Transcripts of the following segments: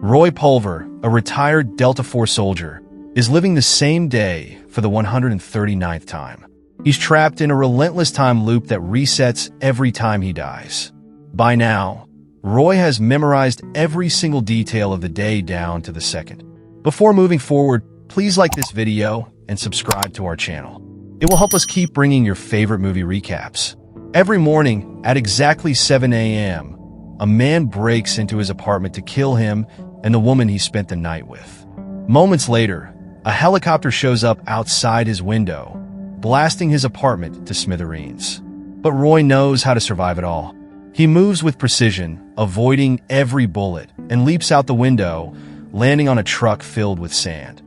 Roy Pulver, a retired Delta Force soldier, is living the same day for the 139th time. He's trapped in a relentless time loop that resets every time he dies. By now, Roy has memorized every single detail of the day down to the second. Before moving forward, please like this video and subscribe to our channel. It will help us keep bringing your favorite movie recaps. Every morning at exactly 7 a.m., a man breaks into his apartment to kill him and the woman he spent the night with. Moments later, a helicopter shows up outside his window, blasting his apartment to smithereens. But Roy knows how to survive it all. He moves with precision, avoiding every bullet, and leaps out the window, landing on a truck filled with sand.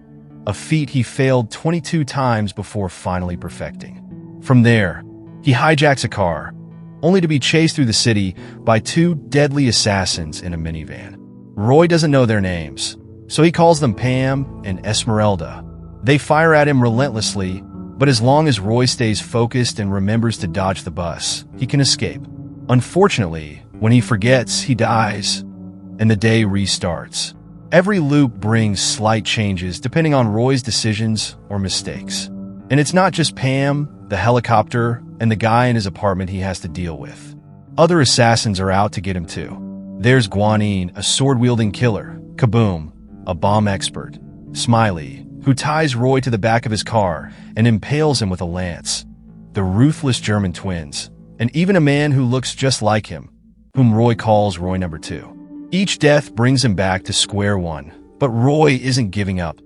A feat he failed 22 times before finally perfecting. From there, he hijacks a car, only to be chased through the city by two deadly assassins in a minivan. Roy doesn't know their names, so he calls them Pam and Esmeralda. They fire at him relentlessly, but as long as Roy stays focused and remembers to dodge the bus, he can escape. Unfortunately, when he forgets, he dies, and the day restarts. Every loop brings slight changes depending on Roy's decisions or mistakes. And it's not just Pam, the helicopter, and the guy in his apartment he has to deal with. Other assassins are out to get him too. There's Guanine, a sword-wielding killer, Kaboom, a bomb expert, Smiley, who ties Roy to the back of his car and impales him with a lance, the ruthless German twins, and even a man who looks just like him, whom Roy calls Roy number 2. Each death brings him back to square one, but Roy isn't giving up.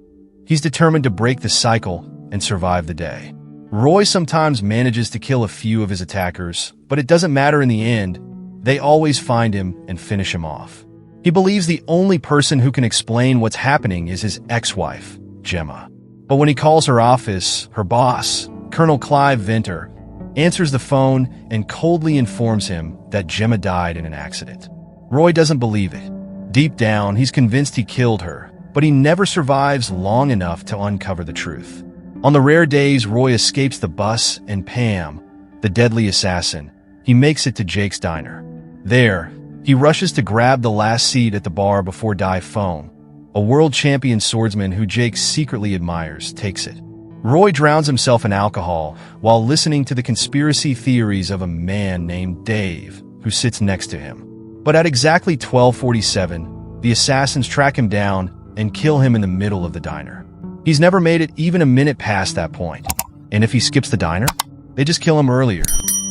He's determined to break the cycle and survive the day. Roy sometimes manages to kill a few of his attackers, but it doesn't matter in the end. They always find him and finish him off. He believes the only person who can explain what's happening is his ex-wife, Gemma. But when he calls her office, her boss, Colonel Clive Venter, answers the phone and coldly informs him that Gemma died in an accident. Roy doesn't believe it. Deep down, he's convinced he killed her, but he never survives long enough to uncover the truth. On the rare days Roy escapes the bus and Pam, the deadly assassin, he makes it to Jake's diner. There, he rushes to grab the last seat at the bar before Dai Fong, a world champion swordsman who Jake secretly admires, takes it. Roy drowns himself in alcohol while listening to the conspiracy theories of a man named Dave, who sits next to him. But at exactly 12:47, the assassins track him down and kill him in the middle of the diner. He's never made it even a minute past that point. And if he skips the diner, they just kill him earlier.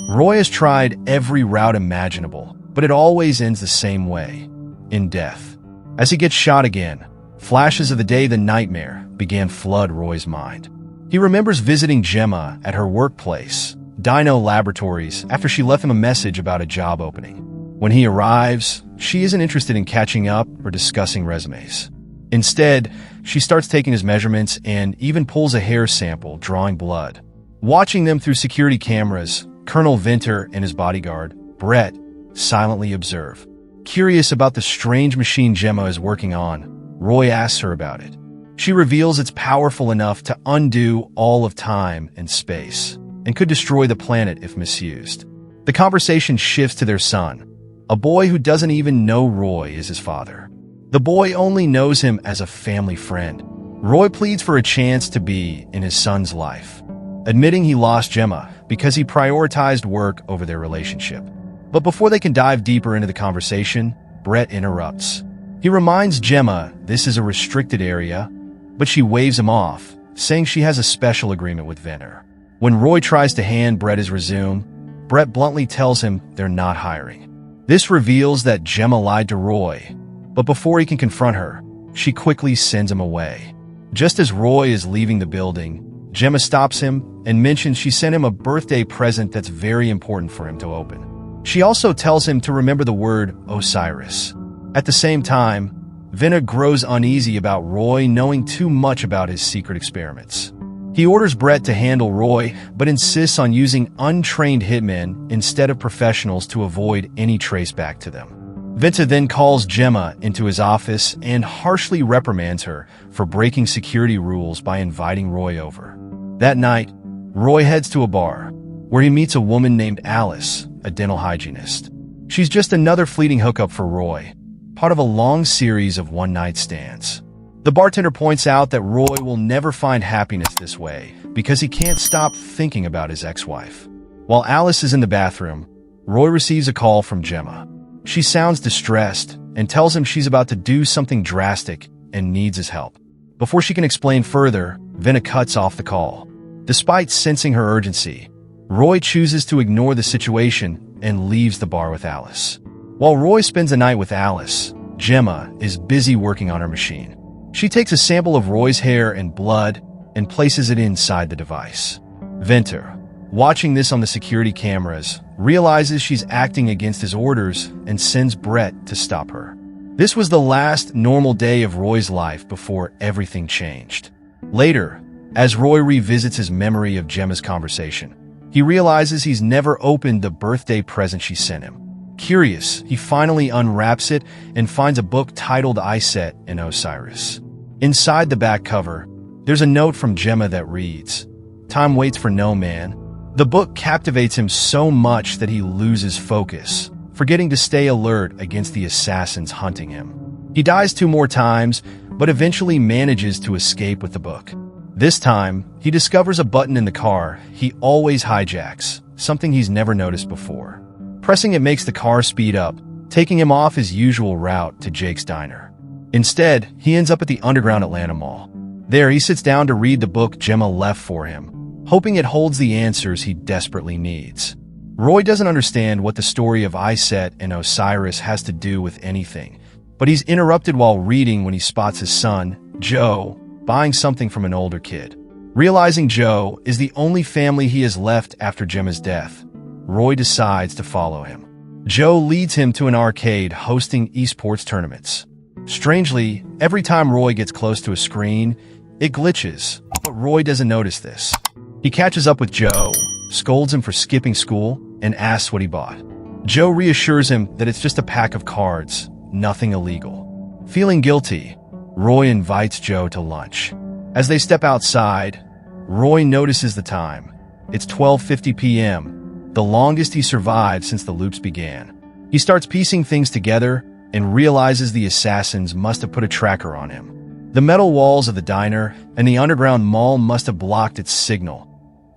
Roy has tried every route imaginable, but it always ends the same way, in death. As he gets shot again, flashes of the day the nightmare began flood Roy's mind. He remembers visiting Gemma at her workplace, Dino Laboratories, after she left him a message about a job opening. When he arrives, she isn't interested in catching up or discussing resumes. Instead, she starts taking his measurements and even pulls a hair sample, drawing blood. Watching them through security cameras, Colonel Venter and his bodyguard, Brett, silently observe. Curious about the strange machine Gemma is working on, Roy asks her about it. She reveals it's powerful enough to undo all of time and space, and could destroy the planet if misused. The conversation shifts to their son, a boy who doesn't even know Roy is his father. The boy only knows him as a family friend. Roy pleads for a chance to be in his son's life, admitting he lost Gemma because he prioritized work over their relationship. But before they can dive deeper into the conversation, Brett interrupts. He reminds Gemma this is a restricted area, but she waves him off, saying she has a special agreement with Venter. When Roy tries to hand Brett his resume, Brett bluntly tells him they're not hiring. This reveals that Gemma lied to Roy, but before he can confront her, she quickly sends him away. Just as Roy is leaving the building, Gemma stops him and mentions she sent him a birthday present that's very important for him to open. She also tells him to remember the word Osiris. At the same time, Venter grows uneasy about Roy knowing too much about his secret experiments. He orders Brett to handle Roy, but insists on using untrained hitmen instead of professionals to avoid any trace back to them. Venter then calls Gemma into his office and harshly reprimands her for breaking security rules by inviting Roy over. That night, Roy heads to a bar, where he meets a woman named Alice, a dental hygienist. She's just another fleeting hookup for Roy, part of a long series of one-night stands. The bartender points out that Roy will never find happiness this way because he can't stop thinking about his ex-wife. While Alice is in the bathroom, Roy receives a call from Gemma. She sounds distressed and tells him she's about to do something drastic and needs his help. Before she can explain further, Vinna cuts off the call. Despite sensing her urgency, Roy chooses to ignore the situation and leaves the bar with Alice. While Roy spends the night with Alice, Gemma is busy working on her machine. She takes a sample of Roy's hair and blood and places it inside the device. Venter, watching this on the security cameras, realizes she's acting against his orders and sends Brett to stop her. This was the last normal day of Roy's life before everything changed. Later, as Roy revisits his memory of Gemma's conversation, he realizes he's never opened the birthday present she sent him. Curious, he finally unwraps it and finds a book titled Iset and Osiris. Inside the back cover, there's a note from Gemma that reads, "Time waits for no man." The book captivates him so much that he loses focus, forgetting to stay alert against the assassins hunting him. He dies 2 more times, but eventually manages to escape with the book. This time, he discovers a button in the car he always hijacks, something he's never noticed before. Pressing it makes the car speed up, taking him off his usual route to Jake's diner. Instead, he ends up at the underground Atlanta Mall. There, he sits down to read the book Gemma left for him, hoping it holds the answers he desperately needs. Roy doesn't understand what the story of Iset and Osiris has to do with anything, but he's interrupted while reading when he spots his son, Joe, buying something from an older kid. Realizing Joe is the only family he has left after Gemma's death, Roy decides to follow him. Joe leads him to an arcade hosting esports tournaments. Strangely, every time Roy gets close to a screen, it glitches, but Roy doesn't notice this. He catches up with Joe, scolds him for skipping school, and asks what he bought. Joe reassures him that it's just a pack of cards, nothing illegal. Feeling guilty, Roy invites Joe to lunch. As they step outside, Roy notices the time. It's 12:50 p.m., the longest he survived since the loops began. He starts piecing things together and realizes the assassins must have put a tracker on him. The metal walls of the diner and the underground mall must have blocked its signal,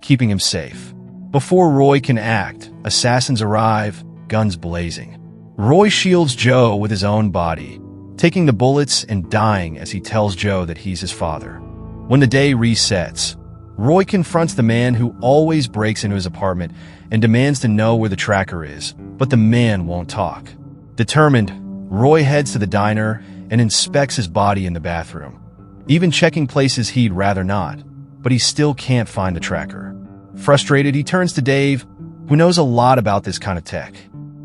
keeping him safe. Before Roy can act, assassins arrive, guns blazing. Roy shields Joe with his own body, taking the bullets and dying as he tells Joe that he's his father. When the day resets, Roy confronts the man who always breaks into his apartment and demands to know where the tracker is, but the man won't talk. Determined, Roy heads to the diner and inspects his body in the bathroom, even checking places he'd rather not, but he still can't find the tracker. Frustrated, he turns to Dave, who knows a lot about this kind of tech.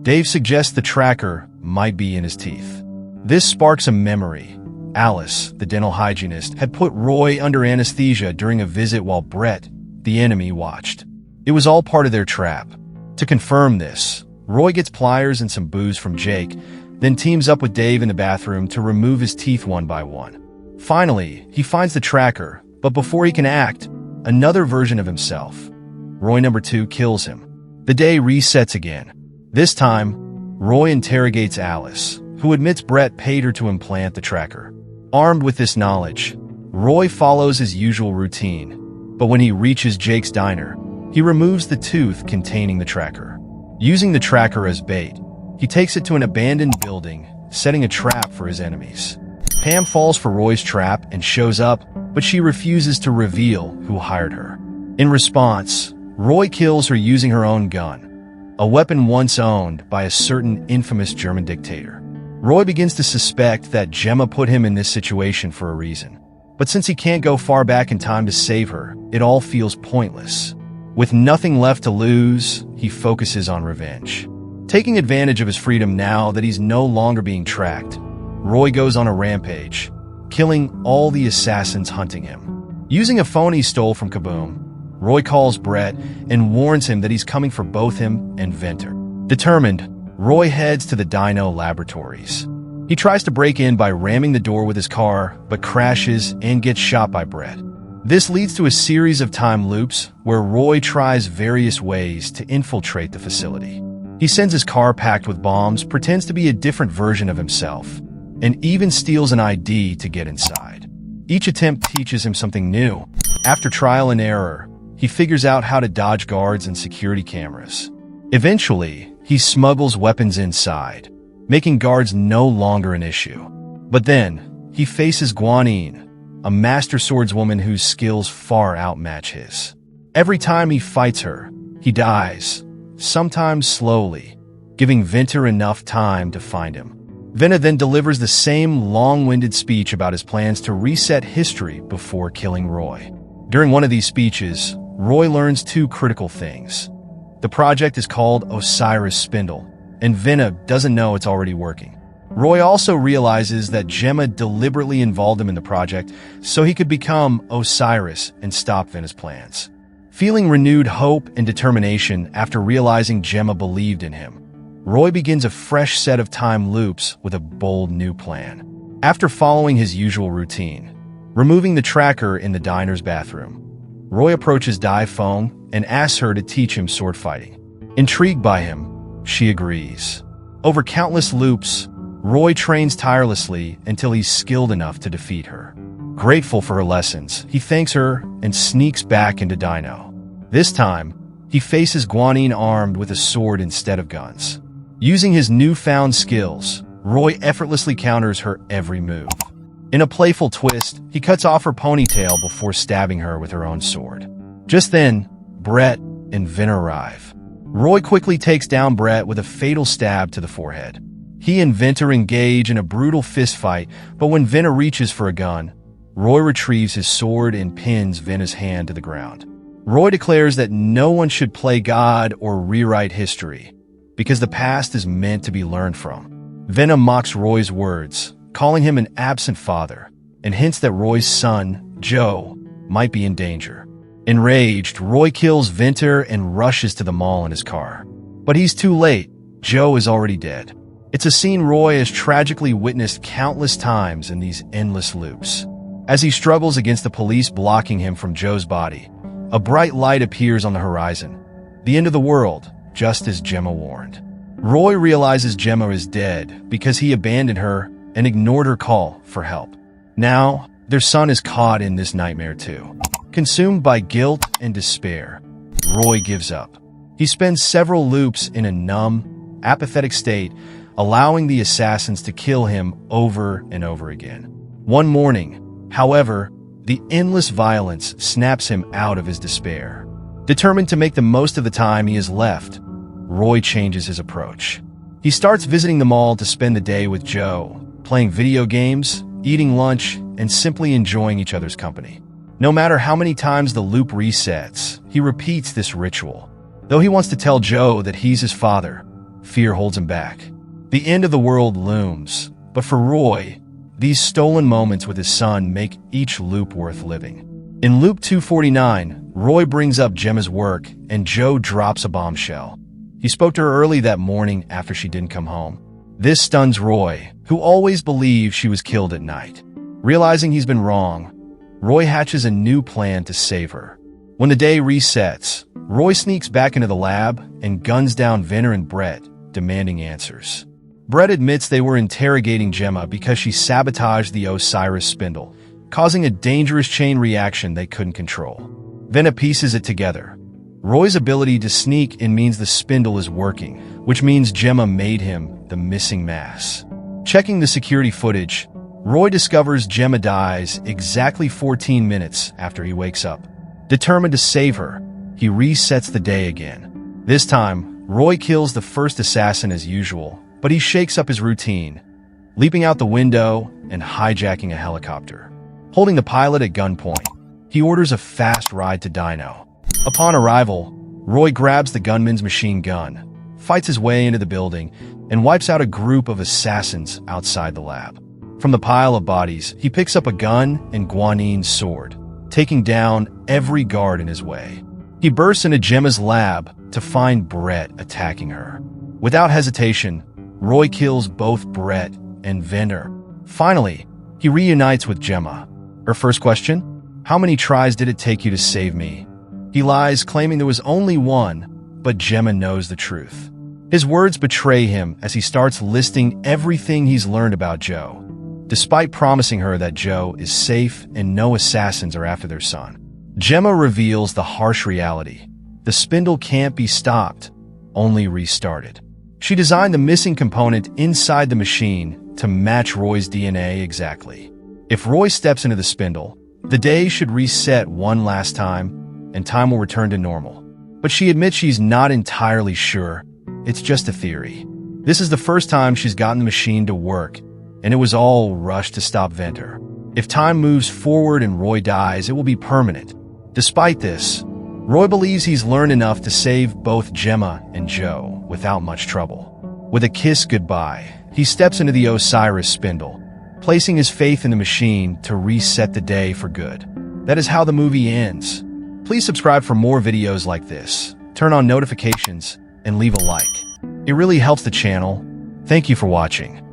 Dave suggests the tracker might be in his teeth. This sparks a memory. Alice, the dental hygienist, had put Roy under anesthesia during a visit while Brett, the enemy, watched. It was all part of their trap. To confirm this, Roy gets pliers and some booze from Jake, then teams up with Dave in the bathroom to remove his teeth one by one. Finally, he finds the tracker, but before he can act, another version of himself, Roy number 2, kills him. The day resets again. This time, Roy interrogates Alice, who admits Brett paid her to implant the tracker. Armed with this knowledge, Roy follows his usual routine, but when he reaches Jake's diner, he removes the tooth containing the tracker. Using the tracker as bait, he takes it to an abandoned building, setting a trap for his enemies. Pam falls for Roy's trap and shows up, but she refuses to reveal who hired her. In response, Roy kills her using her own gun, a weapon once owned by a certain infamous German dictator. Roy begins to suspect that Gemma put him in this situation for a reason. But since he can't go far back in time to save her, it all feels pointless. With nothing left to lose, he focuses on revenge. Taking advantage of his freedom now that he's no longer being tracked, Roy goes on a rampage, killing all the assassins hunting him. Using a phone he stole from Kaboom, Roy calls Brett and warns him that he's coming for both him and Venter. Determined, Roy heads to the Dino laboratories. He tries to break in by ramming the door with his car, but crashes and gets shot by Brett. This leads to a series of time loops where Roy tries various ways to infiltrate the facility. He sends his car packed with bombs, pretends to be a different version of himself, and even steals an ID to get inside. Each attempt teaches him something new. After trial and error, he figures out how to dodge guards and security cameras. Eventually, he smuggles weapons inside, making guards no longer an issue. But then, he faces Guanine, a master swordswoman whose skills far outmatch his. Every time he fights her, he dies, sometimes slowly, giving Vinter enough time to find him. Venna then delivers the same long-winded speech about his plans to reset history before killing Roy. During one of these speeches, Roy learns two critical things. The project is called Osiris Spindle, and Venna doesn't know it's already working. Roy also realizes that Gemma deliberately involved him in the project so he could become Osiris and stop Venna's plans. Feeling renewed hope and determination after realizing Gemma believed in him, Roy begins a fresh set of time loops with a bold new plan. After following his usual routine, removing the tracker in the diner's bathroom, Roy approaches Dai Feng and asks her to teach him sword fighting. Intrigued by him, she agrees. Over countless loops, Roy trains tirelessly until he's skilled enough to defeat her. Grateful for her lessons, he thanks her and sneaks back into Dino. This time, he faces Guanine armed with a sword instead of guns. Using his newfound skills, Roy effortlessly counters her every move. In a playful twist, he cuts off her ponytail before stabbing her with her own sword. Just then, Brett and Vin arrive. Roy quickly takes down Brett with a fatal stab to the forehead. He and Vinter engage in a brutal fistfight, but when Vinter reaches for a gun, Roy retrieves his sword and pins Venna's hand to the ground. Roy declares that no one should play God or rewrite history, because the past is meant to be learned from. Venna mocks Roy's words, calling him an absent father, and hints that Roy's son, Joe, might be in danger. Enraged, Roy kills Vinter and rushes to the mall in his car. But he's too late. Joe is already dead. It's a scene Roy has tragically witnessed countless times in these endless loops. As he struggles against the police blocking him from Joe's body, a bright light appears on the horizon. The end of the world, just as Gemma warned. Roy realizes Gemma is dead because he abandoned her and ignored her call for help. Now, their son is caught in this nightmare too. Consumed by guilt and despair, Roy gives up. He spends several loops in a numb, apathetic state, allowing the assassins to kill him over and over again. One morning, however, the endless violence snaps him out of his despair. Determined to make the most of the time he has left, Roy changes his approach. He starts visiting the mall to spend the day with Joe, playing video games, eating lunch, and simply enjoying each other's company. No matter how many times the loop resets, he repeats this ritual. Though he wants to tell Joe that he's his father, fear holds him back. The end of the world looms, but for Roy, these stolen moments with his son make each loop worth living. In loop 249, Roy brings up Gemma's work, and Joe drops a bombshell. He spoke to her early that morning after she didn't come home. This stuns Roy, who always believed she was killed at night. Realizing he's been wrong, Roy hatches a new plan to save her. When the day resets, Roy sneaks back into the lab and guns down Vinter and Brett, demanding answers. Brett admits they were interrogating Gemma because she sabotaged the Osiris Spindle, causing a dangerous chain reaction they couldn't control. Venna pieces it together. Roy's ability to sneak in means the spindle is working, which means Gemma made him the missing mass. Checking the security footage, Roy discovers Gemma dies exactly 14 minutes after he wakes up. Determined to save her, he resets the day again. This time, Roy kills the first assassin as usual, but he shakes up his routine, leaping out the window and hijacking a helicopter. Holding the pilot at gunpoint, he orders a fast ride to Dino. Upon arrival, Roy grabs the gunman's machine gun, fights his way into the building, and wipes out a group of assassins outside the lab. From the pile of bodies, he picks up a gun and Guanine's sword, taking down every guard in his way. He bursts into Gemma's lab to find Brett attacking her. Without hesitation, Roy kills both Brett and Vinter. Finally, he reunites with Gemma. Her first question? How many tries did it take you to save me? He lies, claiming there was only one, but Gemma knows the truth. His words betray him as he starts listing everything he's learned about Joe. despite promising her that Joe is safe and no assassins are after their son. Gemma reveals the harsh reality. The spindle can't be stopped, only restarted. She designed the missing component inside the machine to match Roy's DNA exactly. If Roy steps into the spindle, the day should reset one last time, and time will return to normal. But she admits she's not entirely sure. It's just a theory. This is the first time she's gotten the machine to work, and it was all rushed to stop Venter. If time moves forward and Roy dies, it will be permanent. Despite this, Roy believes he's learned enough to save both Gemma and Joe without much trouble. With a kiss goodbye, he steps into the Osiris spindle, placing his faith in the machine to reset the day for good. That is how the movie ends. Please subscribe for more videos like this, turn on notifications, and leave a like. It really helps the channel. Thank you for watching.